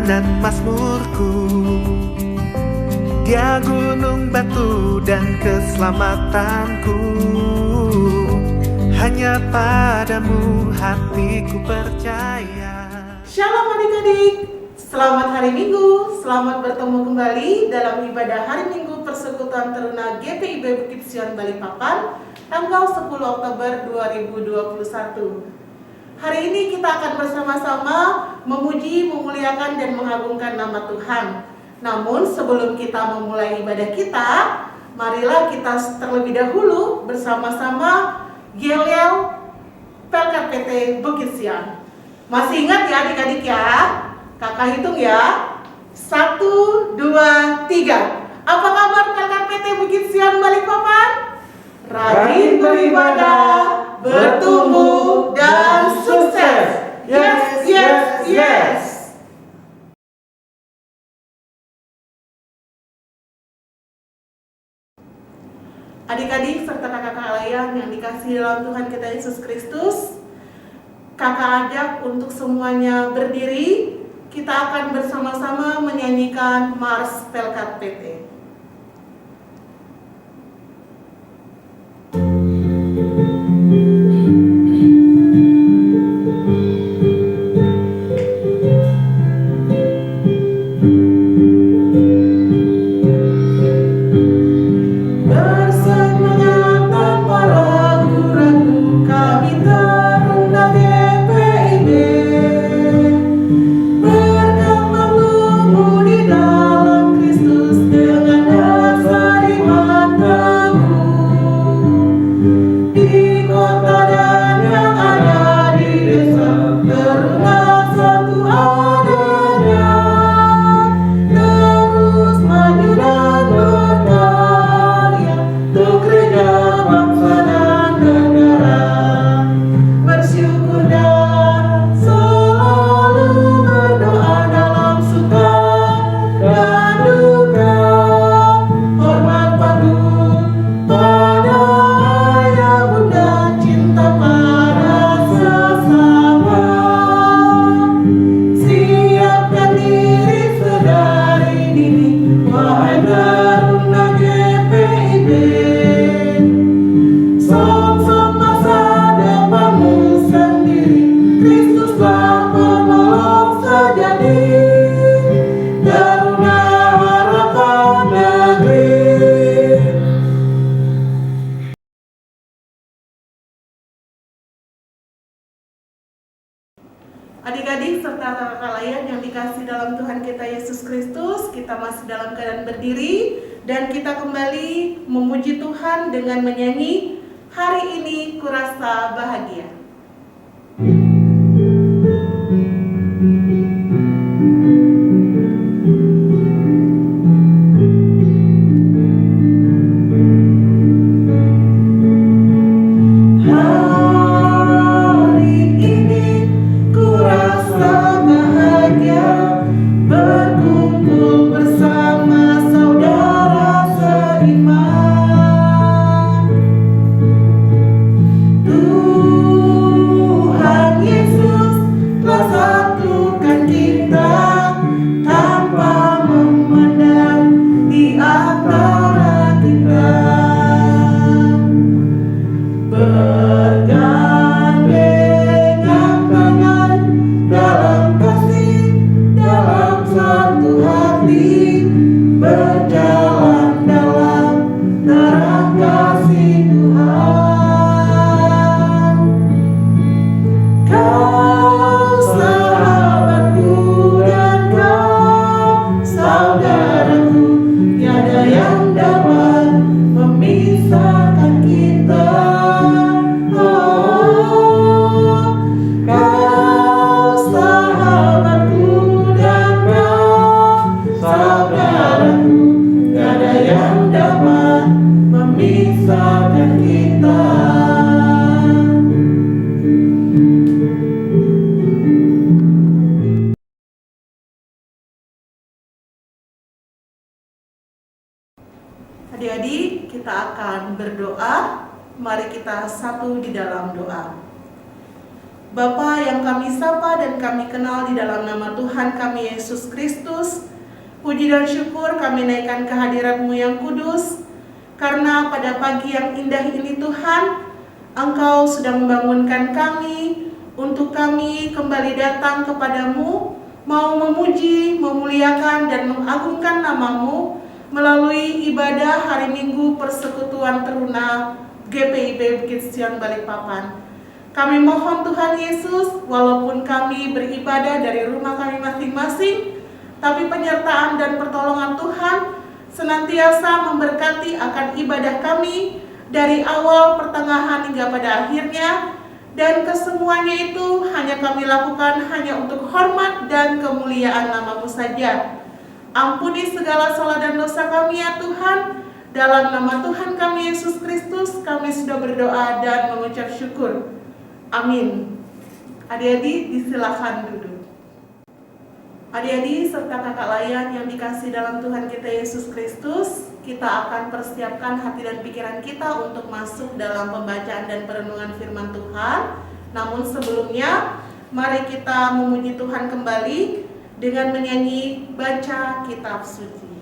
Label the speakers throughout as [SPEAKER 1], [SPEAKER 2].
[SPEAKER 1] dan mazmurku. Dia gunung batu dan keselamatanku. Hanya padamu hatiku percaya.
[SPEAKER 2] Shalom adik-adik, selamat hari Minggu. Selamat bertemu kembali dalam ibadah hari Minggu Persekutuan Teruna GPIB Bukit Sion Balikpapan tanggal 10 Oktober 2021. Hari ini kita akan bersama-sama memuji, memuliakan, dan mengagungkan nama Tuhan. Namun sebelum kita memulai ibadah kita, marilah kita terlebih dahulu bersama-sama yel-yel Pelkat PT Bukit Sion. Masih ingat ya adik-adik ya? Kakak hitung ya. 1, 2, 3. Apa kabar Pelkat PT Bukit Sion Balikpapan? Rajin beribadah, bertumbuh, dan sukses. Yes, yes, yes. Adik-adik serta kakak-kakak layan yang dikasihi dalam Tuhan kita Yesus Kristus, kakak ajak untuk semuanya berdiri. Kita akan bersama-sama menyanyikan Mars Pelkat PT. Adik-adik serta kakak layan yang dikasih dalam Tuhan kita Yesus Kristus, kita masih dalam keadaan berdiri dan kita kembali memuji Tuhan dengan menyanyi Hari Ini Kurasa Bahagia. Adik-adik, kita akan berdoa. Mari kita satu di dalam doa. Bapa yang kami sapa dan kami kenal di dalam nama Tuhan kami Yesus Kristus, puji dan syukur kami naikkan kehadirat-Mu yang kudus, karena pada pagi yang indah ini Tuhan, Engkau sudah membangunkan kami, untuk kami kembali datang kepadamu, mau memuji, memuliakan dan mengagungkan nama-Mu, melalui ibadah hari Minggu Persekutuan Teruna GPIB Bukit Sion Balikpapan. Kami mohon Tuhan Yesus, walaupun kami beribadah dari rumah kami masing-masing, tapi penyertaan dan pertolongan Tuhan senantiasa memberkati akan ibadah kami dari awal, pertengahan hingga pada akhirnya, dan kesemuanya itu hanya kami lakukan hanya untuk hormat dan kemuliaan nama-Mu saja. Ampuni segala salah dan dosa kami ya Tuhan. Dalam nama Tuhan kami Yesus Kristus kami sudah berdoa dan mengucap syukur. Amin. Adik-adik disilakan duduk. Adik-adik serta kakak layan yang dikasih dalam Tuhan kita Yesus Kristus, kita akan persiapkan hati dan pikiran kita untuk masuk dalam pembacaan dan perenungan firman Tuhan. Namun sebelumnya, mari kita memuji Tuhan kembali dengan menyanyi Baca Kitab Suci.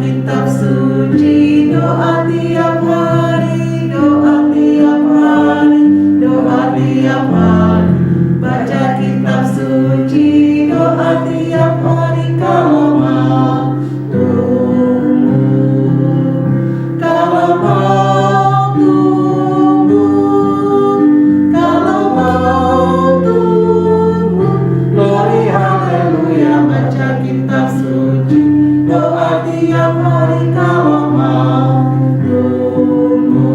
[SPEAKER 2] Kitab suci, doa tiap hari, doa tiap hari, doa tiap hari. Baca kitab suci, doa tiap hari kalau mau tunggu, kalau mau tunggu, kalau mau tunggu. Glory haleluya, baca kitab suci, doa tiap hari kalau mau tunggu.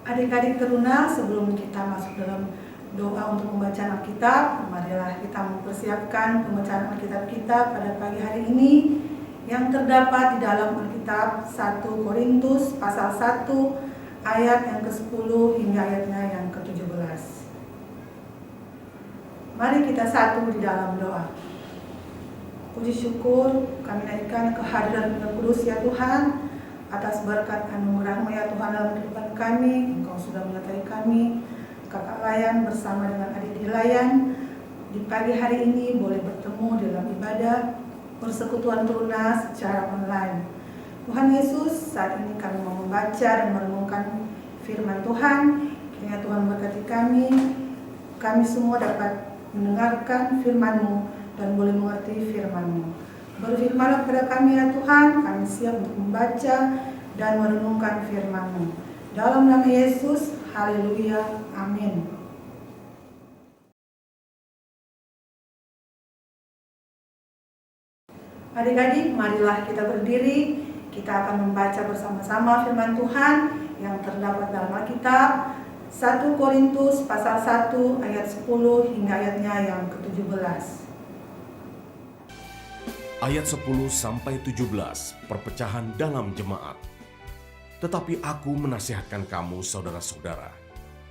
[SPEAKER 2] Adik-adik teruna, sebelum kita masuk dalam doa untuk pembacaan Alkitab, marilah kita mempersiapkan pembacaan Alkitab kita pada pagi hari ini yang terdapat di dalam Alkitab 1 Korintus pasal 1 ayat yang ke-10 hingga ayatnya yang ke-17. Mari kita satu di dalam doa. Puji syukur kami naikkan kehadiran yang kudus ya Tuhan, atas berkat anugerah-Mu ya Tuhan dalam kehidupan kami. Engkau sudah menyertai kami, kakak layan bersama dengan adik-adik layan. Di pagi hari ini boleh bertemu dalam ibadah Persekutuan Teruna secara online. Tuhan Yesus, saat ini kami mau membaca dan merenungkan firman Tuhan. Kiranya Tuhan memberkati kami semua dapat mendengarkan firman-Mu dan boleh mengerti firman-Mu. Berfirmanlah kepada kami ya Tuhan, kami siap untuk membaca dan merenungkan firman-Mu. Dalam nama Yesus, haleluya, amin. Adik-adik, marilah kita berdiri. Kita akan membaca bersama-sama firman Tuhan yang terdapat dalam Alkitab 1 Korintus pasal 1 ayat 10 hingga ayatnya yang ke-17.
[SPEAKER 3] Ayat 10 sampai 17, perpecahan dalam jemaat. Tetapi aku menasihatkan kamu saudara-saudara,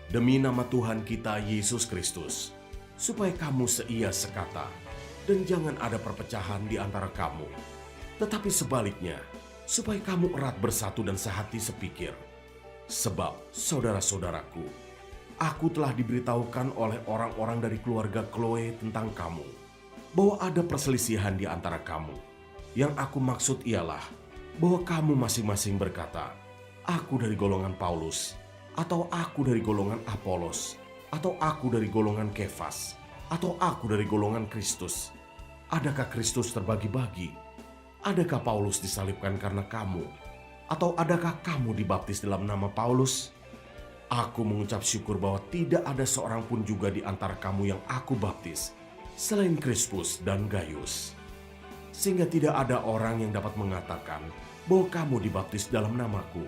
[SPEAKER 3] demi nama Tuhan kita Yesus Kristus, supaya kamu seia sekata, dan jangan ada perpecahan di antara kamu. Tetapi sebaliknya, supaya kamu erat bersatu dan sehati sepikir. Sebab, saudara-saudaraku, aku telah diberitahukan oleh orang-orang dari keluarga Chloe tentang kamu, bahwa ada perselisihan di antara kamu. Yang aku maksud ialah, bahwa kamu masing-masing berkata, aku dari golongan Paulus, atau aku dari golongan Apolos, atau aku dari golongan Kefas, atau aku dari golongan Kristus. Adakah Kristus terbagi-bagi? Adakah Paulus disalibkan karena kamu? Atau adakah kamu dibaptis dalam nama Paulus? Aku mengucap syukur bahwa tidak ada seorang pun juga di antara kamu yang aku baptis, selain Krispus dan Gaius. Sehingga tidak ada orang yang dapat mengatakan bahwa kamu dibaptis dalam namaku.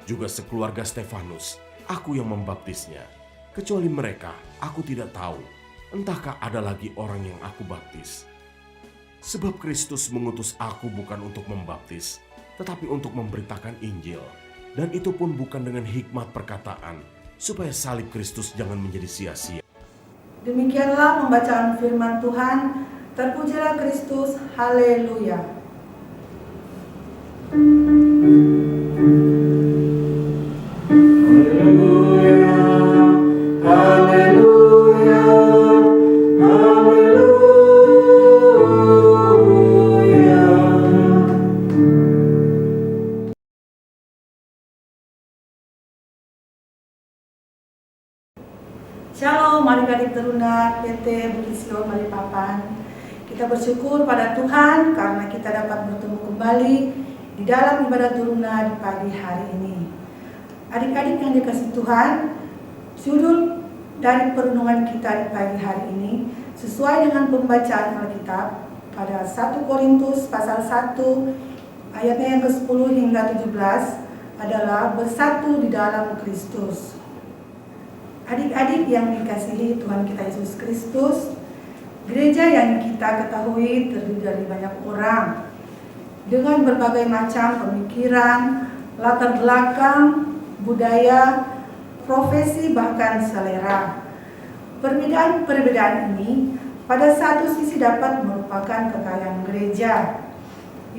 [SPEAKER 3] Juga sekeluarga Stefanus, aku yang membaptisnya. Kecuali mereka, aku tidak tahu, entahkah ada lagi orang yang aku baptis. Sebab Kristus mengutus aku bukan untuk membaptis, tetapi untuk memberitakan Injil. Dan itu pun bukan dengan hikmat perkataan, supaya salib Kristus jangan menjadi sia-sia.
[SPEAKER 4] Demikianlah pembacaan firman Tuhan. Terpujilah Kristus. Haleluya. Shalom adik-adik teruna PT Bukit Sion Balikpapan. Kita bersyukur pada Tuhan karena kita dapat bertemu kembali di dalam ibadah teruna di pagi hari ini. Adik-adik yang dikasihi Tuhan, judul dari perenungan kita di pagi hari ini sesuai dengan pembacaan Alkitab pada 1 Korintus pasal 1 ayatnya yang ke-10 hingga 17 adalah bersatu di dalam Kristus. Adik-adik yang dikasihi Tuhan kita Yesus Kristus, gereja yang kita ketahui terdiri dari banyak orang dengan berbagai macam pemikiran, latar belakang, budaya, profesi, bahkan selera. Perbedaan-perbedaan ini pada satu sisi dapat merupakan kekayaan gereja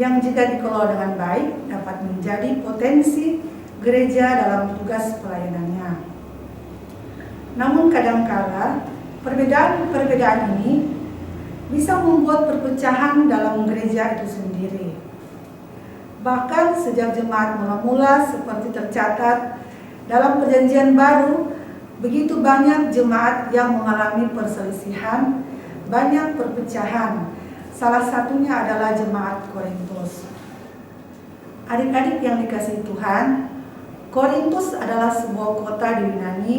[SPEAKER 4] yang jika dikelola dengan baik dapat menjadi potensi gereja dalam tugas pelayanannya. Namun kadangkala perbedaan-perbedaan ini bisa membuat perpecahan dalam gereja itu sendiri. Bahkan sejak jemaat mula-mula seperti tercatat dalam Perjanjian Baru, begitu banyak jemaat yang mengalami perselisihan, banyak perpecahan. Salah satunya adalah jemaat Korintus. Adik-adik yang dikasihi Tuhan, Korintus adalah sebuah kota di Yunani.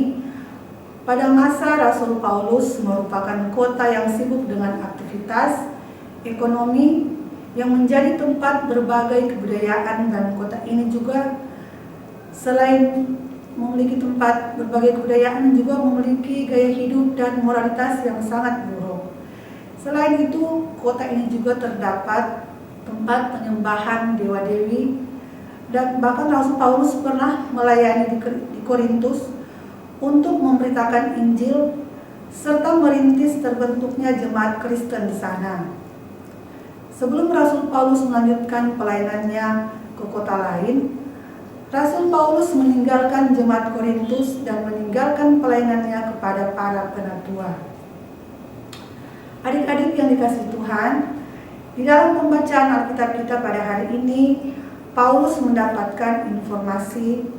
[SPEAKER 4] Pada masa Rasul Paulus merupakan kota yang sibuk dengan aktivitas ekonomi yang menjadi tempat berbagai kebudayaan, dan kota ini juga selain memiliki tempat berbagai kebudayaan juga memiliki gaya hidup dan moralitas yang sangat buruk. Selain itu, kota ini juga terdapat tempat penyembahan dewa-dewi, dan bahkan Rasul Paulus pernah melayani di Korintus untuk memberitakan Injil serta merintis terbentuknya jemaat Kristen di sana. Sebelum Rasul Paulus melanjutkan pelayanannya ke kota lain, Rasul Paulus meninggalkan jemaat Korintus dan meninggalkan pelayanannya kepada para penatua. Adik-adik yang dikasihi Tuhan, di dalam pembacaan Alkitab kita pada hari ini, Paulus mendapatkan informasi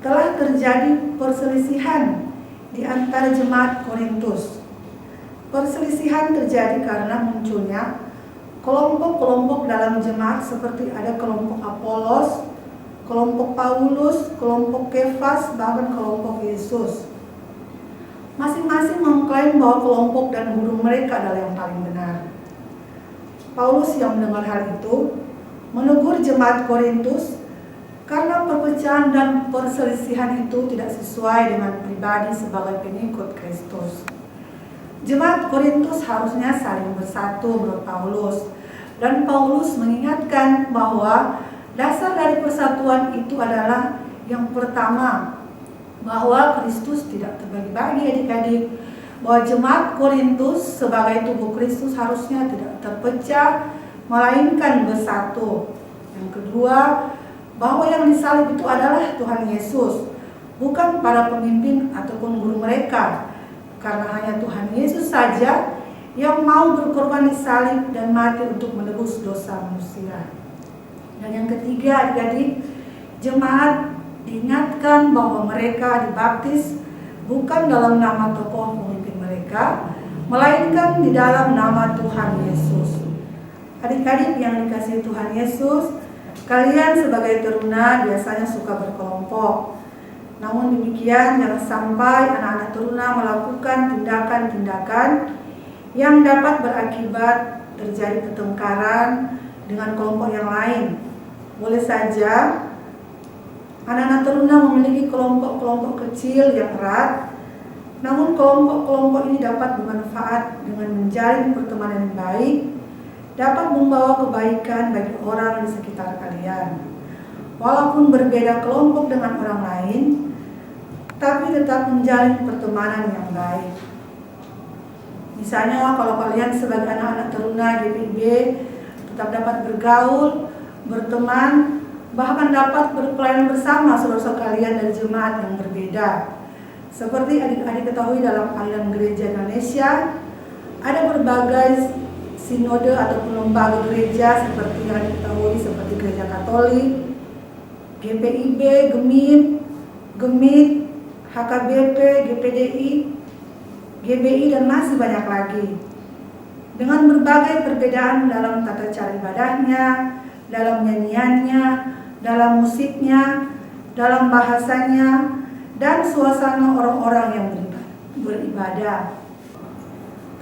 [SPEAKER 4] telah terjadi perselisihan di antara jemaat Korintus. Perselisihan terjadi karena munculnya kelompok-kelompok dalam jemaat seperti ada kelompok Apolos, kelompok Paulus, kelompok Kefas, bahkan kelompok Yesus. Masing-masing mengklaim bahwa kelompok dan guru mereka adalah yang paling benar. Paulus yang mendengar hal itu menegur jemaat Korintus karena perpecahan dan perselisihan itu tidak sesuai dengan pribadi sebagai pengikut Kristus. Jemaat Korintus harusnya saling bersatu menurut Paulus, dan Paulus mengingatkan bahwa dasar dari persatuan itu adalah yang pertama, bahwa Kristus tidak terbagi-bagi adik-adik, bahwa jemaat Korintus sebagai tubuh Kristus harusnya tidak terpecah, melainkan bersatu. Yang kedua, bahwa yang disalib itu adalah Tuhan Yesus, bukan para pemimpin ataupun guru mereka, karena hanya Tuhan Yesus saja yang mau berkorban disalib dan mati untuk menebus dosa manusia. Dan yang ketiga, adik-adik, jemaat diingatkan bahwa mereka dibaptis bukan dalam nama tokoh pemimpin mereka, melainkan di dalam nama Tuhan Yesus. Adik-adik yang dikasihi Tuhan Yesus, kalian sebagai teruna biasanya suka berkelompok. Namun demikian, jangan sampai anak-anak teruna melakukan tindakan-tindakan yang dapat berakibat terjadi pertengkaran dengan kelompok yang lain. Boleh saja anak-anak teruna memiliki kelompok-kelompok kecil yang erat, namun kelompok-kelompok ini dapat bermanfaat dengan menjalin pertemanan yang baik dapat membawa kebaikan bagi orang di sekitar kalian. Walaupun berbeda kelompok dengan orang lain, tapi tetap menjalin pertemanan yang baik. Misalnya kalau kalian sebagai anak-anak teruna GPIB tetap dapat bergaul, berteman, bahkan dapat berpelayanan bersama saudara-saudara kalian dari jemaat yang berbeda. Seperti adik-adik ketahui dalam aliran gereja Indonesia, ada berbagai sinode ataupun lembaga gereja seperti yang diketahui seperti Gereja Katolik, GPIB, GEMIT, HKBP, GPDI, GBI, dan masih banyak lagi. Dengan berbagai perbedaan dalam tata cara ibadahnya, dalam nyanyiannya, dalam musiknya, dalam bahasanya, dan suasana orang-orang yang beribadah.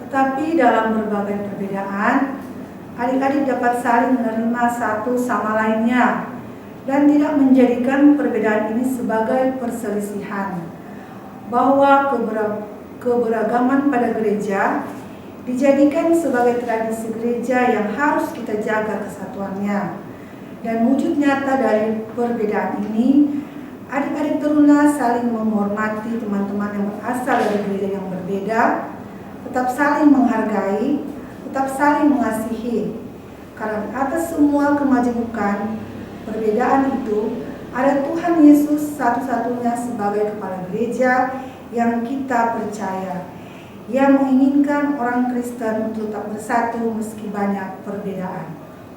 [SPEAKER 4] Tetapi dalam berbagai perbedaan, adik-adik dapat saling menerima satu sama lainnya dan tidak menjadikan perbedaan ini sebagai perselisihan. Bahwa keberagaman pada gereja dijadikan sebagai tradisi gereja yang harus kita jaga kesatuannya. Dan wujud nyata dari perbedaan ini, adik-adik teruna saling menghormati teman-teman yang berasal dari gereja yang berbeda, tetap saling menghargai, tetap saling mengasihi. Karena di atas semua kemajemukan perbedaan itu, ada Tuhan Yesus satu-satunya sebagai kepala gereja yang kita percaya, yang menginginkan orang Kristen untuk tetap bersatu meski banyak perbedaan.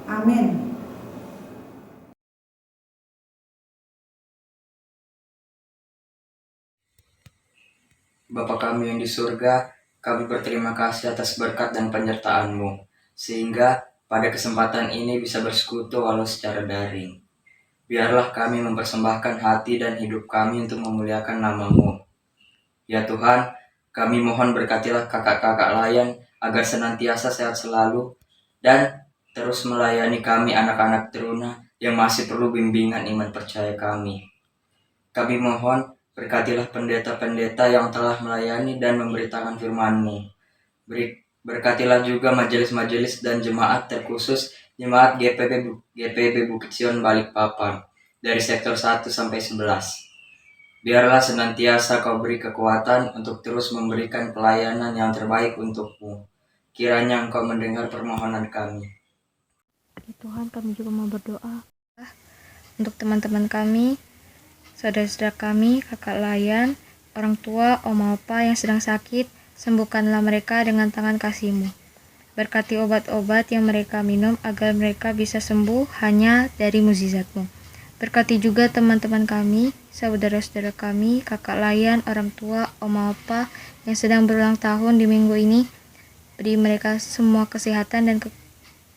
[SPEAKER 4] Amin.
[SPEAKER 5] Bapa kami yang di surga, kami berterima kasih atas berkat dan penyertaan-Mu, sehingga pada kesempatan ini bisa bersekutu walau secara daring. Biarlah kami mempersembahkan hati dan hidup kami untuk memuliakan nama-Mu. Ya Tuhan, kami mohon berkatilah kakak-kakak layan agar senantiasa sehat selalu dan terus melayani kami anak-anak teruna yang masih perlu bimbingan iman percaya kami. Kami mohon berkatilah pendeta-pendeta yang telah melayani dan memberitakan firman-Mu. Berkatilah juga majelis-majelis dan jemaat, terkhusus jemaat GPIB Bukit Sion Balikpapan dari sektor 1 sampai 11. Biarlah senantiasa Kau beri kekuatan untuk terus memberikan pelayanan yang terbaik untuk-Mu. Kiranya Engkau mendengar permohonan kami.
[SPEAKER 6] Ya Tuhan, kami juga mau berdoa untuk teman-teman kami, saudara-saudara kami, kakak layan, orang tua, oma opa yang sedang sakit, sembuhkanlah mereka dengan tangan kasih-Mu. Berkati obat-obat yang mereka minum agar mereka bisa sembuh hanya dari mukjizat-Mu. Berkati juga teman-teman kami, saudara-saudara kami, kakak layan, orang tua, oma opa yang sedang berulang tahun di minggu ini. Beri mereka semua kesehatan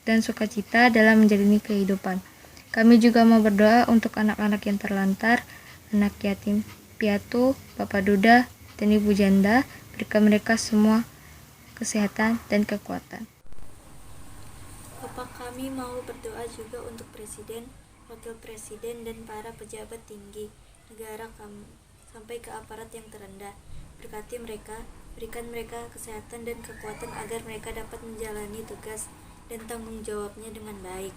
[SPEAKER 6] dan sukacita dalam menjalani kehidupan. Kami juga mau berdoa untuk anak-anak yang terlantar, anak yatim piatu, Bapak Duda, dan Ibu Janda. Berikan mereka semua kesehatan dan kekuatan.
[SPEAKER 7] Bapak, kami mau berdoa juga untuk Presiden, Wakil Presiden, dan para pejabat tinggi negara kami, sampai ke aparat yang terendah. Berkati mereka, berikan mereka kesehatan dan kekuatan agar mereka dapat menjalani tugas dan tanggung jawabnya dengan baik.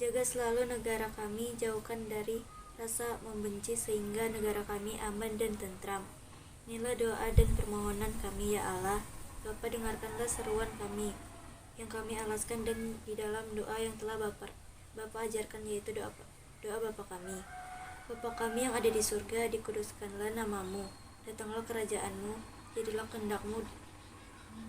[SPEAKER 7] Jaga selalu negara kami, jauhkan dari rasa membenci sehingga negara kami aman dan tentram. Inilah doa dan permohonan kami ya Allah. Bapa, dengarkanlah seruan kami yang kami alaskan dan di dalam doa yang telah Bapa ajarkan, yaitu doa Bapa kami. Bapa kami yang ada di surga, dikuduskanlah nama-Mu. Datanglah kerajaan-Mu, jadilah kehendak-Mu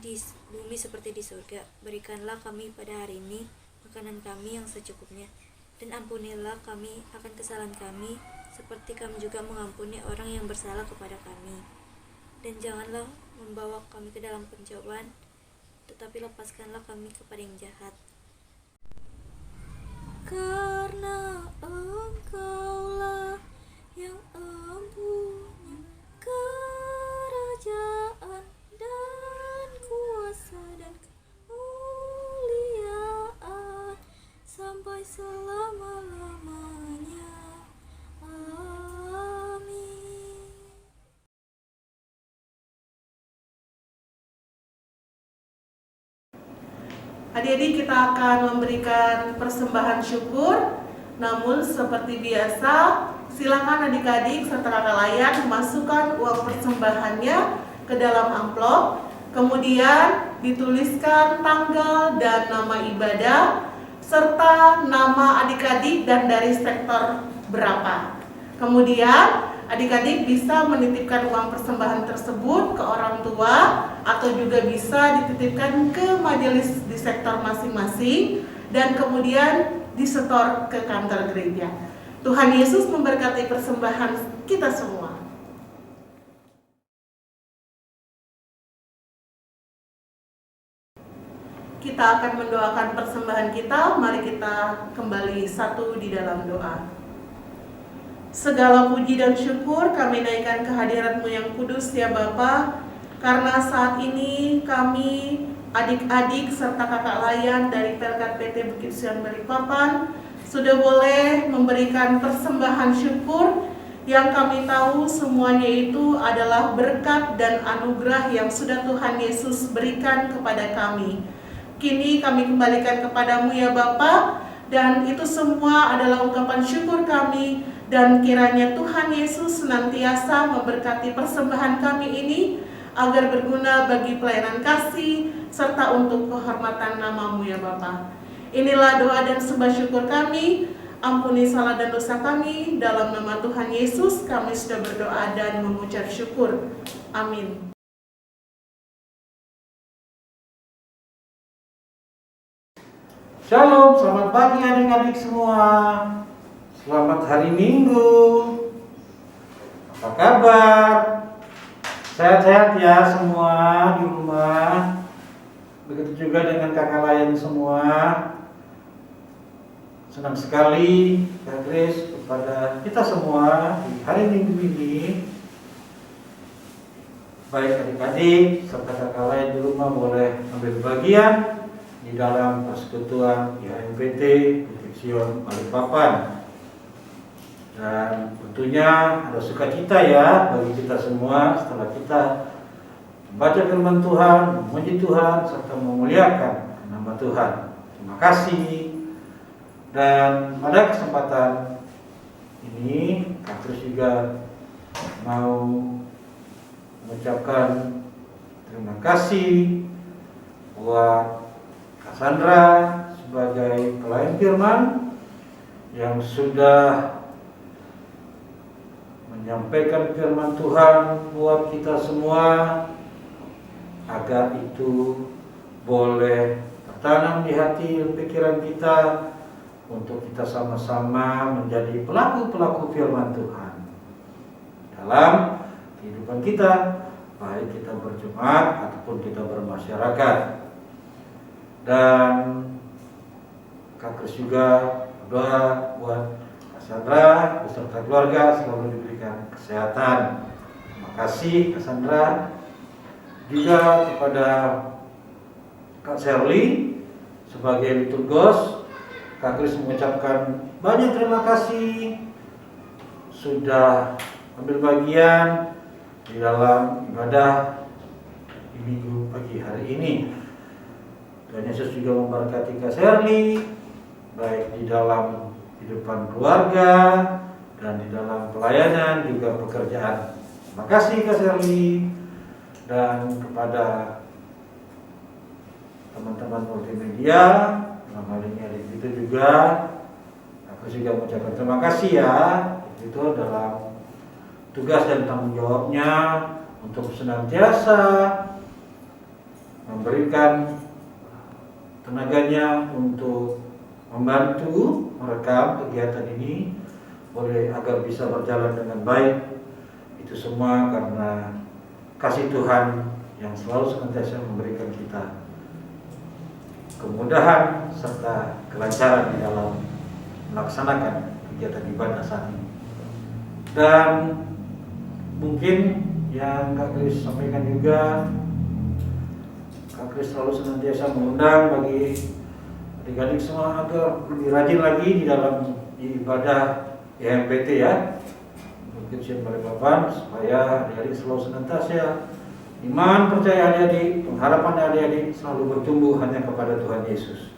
[SPEAKER 7] di bumi seperti di surga. Berikanlah kami pada hari ini makanan kami yang secukupnya, dan ampunilah kami akan kesalahan kami, seperti kami juga mengampuni orang yang bersalah kepada kami. Dan janganlah membawa kami ke dalam pencobaan, tetapi lepaskanlah kami kepada yang jahat. Karena Engkaulah yang empunya kerajaan dan kuasa dan kemuliaan sampai selama-lamanya. Amin.
[SPEAKER 2] Adik-adik, kita akan memberikan persembahan syukur. Namun seperti biasa, silakan adik-adik serta kakak layan memasukkan uang persembahannya ke dalam amplop. Kemudian dituliskan tanggal dan nama ibadah serta nama adik-adik dan dari sektor berapa. Kemudian adik-adik bisa menitipkan uang persembahan tersebut ke orang tua atau juga bisa dititipkan ke majelis di sektor masing-masing dan kemudian disetor ke kantor gereja. Tuhan Yesus memberkati persembahan kita semua. Kita akan mendoakan persembahan kita. Mari kita kembali satu di dalam doa. Segala puji dan syukur kami naikkan kehadirat-Mu yang kudus ya Bapa, karena saat ini kami adik-adik serta kakak layan dari Pelkat PT Bukit Sion Balikpapan sudah boleh memberikan persembahan syukur yang kami tahu semuanya itu adalah berkat dan anugerah yang sudah Tuhan Yesus berikan kepada kami. Kini kami kembalikan kepadamu ya Bapa, dan itu semua adalah ungkapan syukur kami, dan kiranya Tuhan Yesus senantiasa memberkati persembahan kami ini agar berguna bagi pelayanan kasih serta untuk kehormatan nama-Mu ya Bapa. Inilah doa dan sembah syukur kami. Ampuni salah dan dosa kami. Dalam nama Tuhan Yesus kami sudah berdoa dan mengucap syukur. Amin.
[SPEAKER 8] Shalom, selamat pagi adik-adik semua. Selamat hari Minggu. Apa kabar? Sehat-sehat ya semua di rumah. Begitu juga dengan kakak lain semua. Senang sekali Kak Kris kepada kita semua di hari Minggu ini. Baik adik-adik serta kakak lain di rumah boleh ambil bagian di dalam persekutuan IHMPT Bukit Sion Balikpapan. Dan tentunya ada sukacita ya bagi kita semua setelah kita membaca firman Tuhan, memuji Tuhan serta memuliakan nama Tuhan. Terima kasih. Dan pada kesempatan ini Kak Kris juga mau mengucapkan terima kasih buat Sandra sebagai pelayan firman yang sudah menyampaikan firman Tuhan buat kita semua agar itu boleh tertanam di hati dan pikiran kita untuk kita sama-sama menjadi pelaku-pelaku firman Tuhan dalam kehidupan kita, baik kita berjemaat ataupun kita bermasyarakat. Dan Kak Kris juga berdoa buat Kak Sandra beserta keluarga selalu diberikan kesehatan. Terima kasih Kak Sandra. Juga kepada Kak Shirley sebagai liturgos, Kak Kris mengucapkan banyak terima kasih sudah ambil bagian di dalam ibadah di minggu pagi hari ini. Dan Yesus juga memberkati Kak Shirley baik di dalam kehidupan keluarga dan di dalam pelayanan juga pekerjaan. Terima kasih Kak Shirley. Dan kepada teman-teman multimedia, dalam hal ini ada itu juga, aku juga mengucapkan terima kasih ya. Itu dalam tugas dan tanggung jawabnya untuk senantiasa memberikan tenaganya untuk membantu merekam kegiatan ini boleh agar bisa berjalan dengan baik. Itu semua karena kasih Tuhan yang selalu senantiasa memberikan kita kemudahan serta kelancaran di dalam melaksanakan kegiatan ibadah saat ini. Dan mungkin yang Kak Kris sampaikan juga, Kak Kris selalu senantiasa mengundang bagi adik-adik semua agar lebih rajin lagi di dalam ibadah IHMPT ya, Bukit Sion Balikpapan, supaya adik-adik selalu senantiasa Iman, percaya adik-adik, pengharapan adik-adik selalu bertumbuh hanya kepada Tuhan Yesus.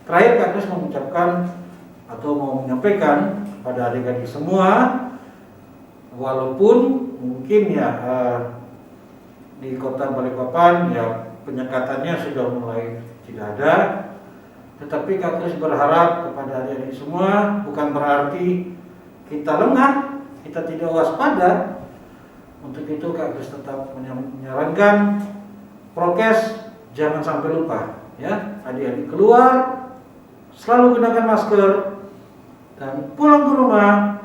[SPEAKER 8] Terakhir, Kak Kris mengucapkan atau mau menyampaikan kepada adik-adik semua, walaupun mungkin ya di kota Balikpapan ya penyekatannya sudah mulai tidak ada, tetapi Kak Kris berharap kepada adik-adik semua bukan berarti kita lengah, kita tidak waspada. Untuk itu Kak Kris tetap menyarankan prokes jangan sampai lupa ya. Adik-adik keluar selalu gunakan masker dan pulang ke rumah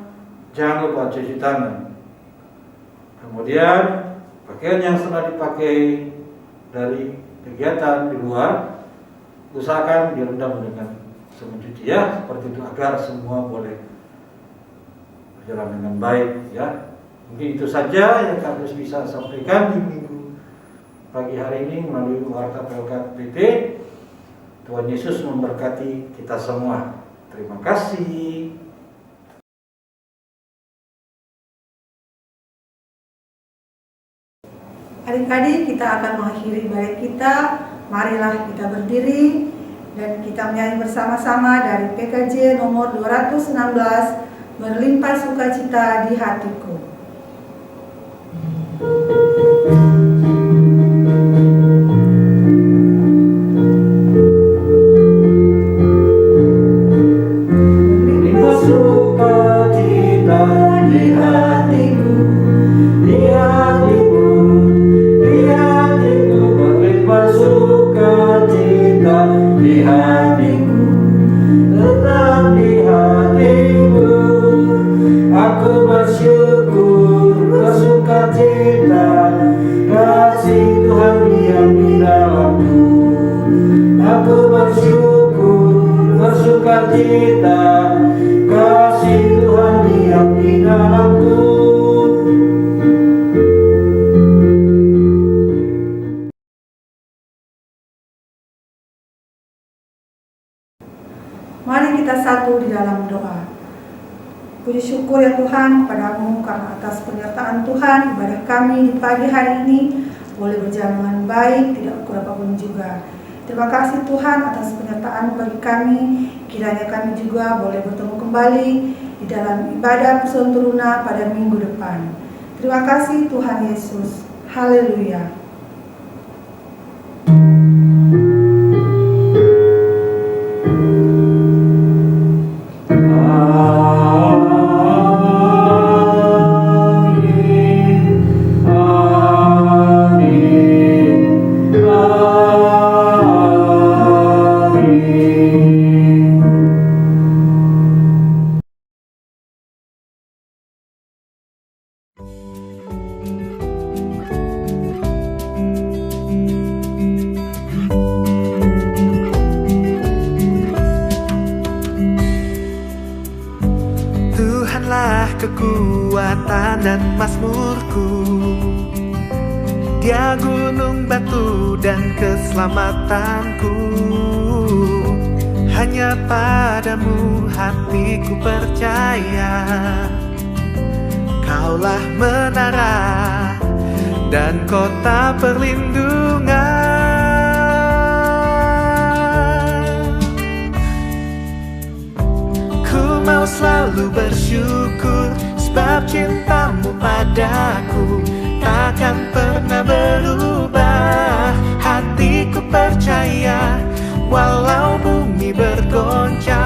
[SPEAKER 8] jangan lupa cuci tangan. Kemudian pakaian yang sudah dipakai dari kegiatan di luar usahakan direndam dengan sabun cuci ya, seperti itu agar semua boleh berjalan dengan baik ya. Mungkin itu saja yang Kak Kris bisa sampaikan di minggu pagi hari ini melalui Warta PLK PT. Tuhan Yesus memberkati kita semua. Terima kasih.
[SPEAKER 4] Adik-adik, kita akan mengakhiri bait kita. Marilah kita berdiri dan kita menyanyi bersama-sama dari PKJ nomor 216, Berlimpah Sukacita di Hatiku.
[SPEAKER 8] Berlimpah sukacita di hatiku, di hatiku, di hatiku. Berlimpah sukacita di hatiku, tetap di hatiku. Aku bersyukur, bersukacita, kasih Tuhan yang di dalamku. Aku bersyukur, bersukacita, kasih Tuhan yang di dalamku.
[SPEAKER 4] Mari kita satu di dalam doa. Puji syukur ya Tuhan kepadamu karena atas penyertaan Tuhan ibadah kami di pagi hari ini boleh berjalan dengan baik, tidak kurang apapun juga. Terima kasih Tuhan atas penyertaan bagi kami. Kiranya kami juga boleh bertemu kembali di dalam ibadah Persekutuan Teruna pada minggu depan. Terima kasih Tuhan Yesus. Haleluya.
[SPEAKER 1] Tuhanlah kekuatan dan mazmurku, Dia gunung batu dan keselamatanku. Hanya padamu hatiku percaya, Kaulah menara dan kota perlindungan. Mau selalu bersyukur sebab cintamu padaku takkan pernah berubah. Hatiku percaya walau bumi bergoncang,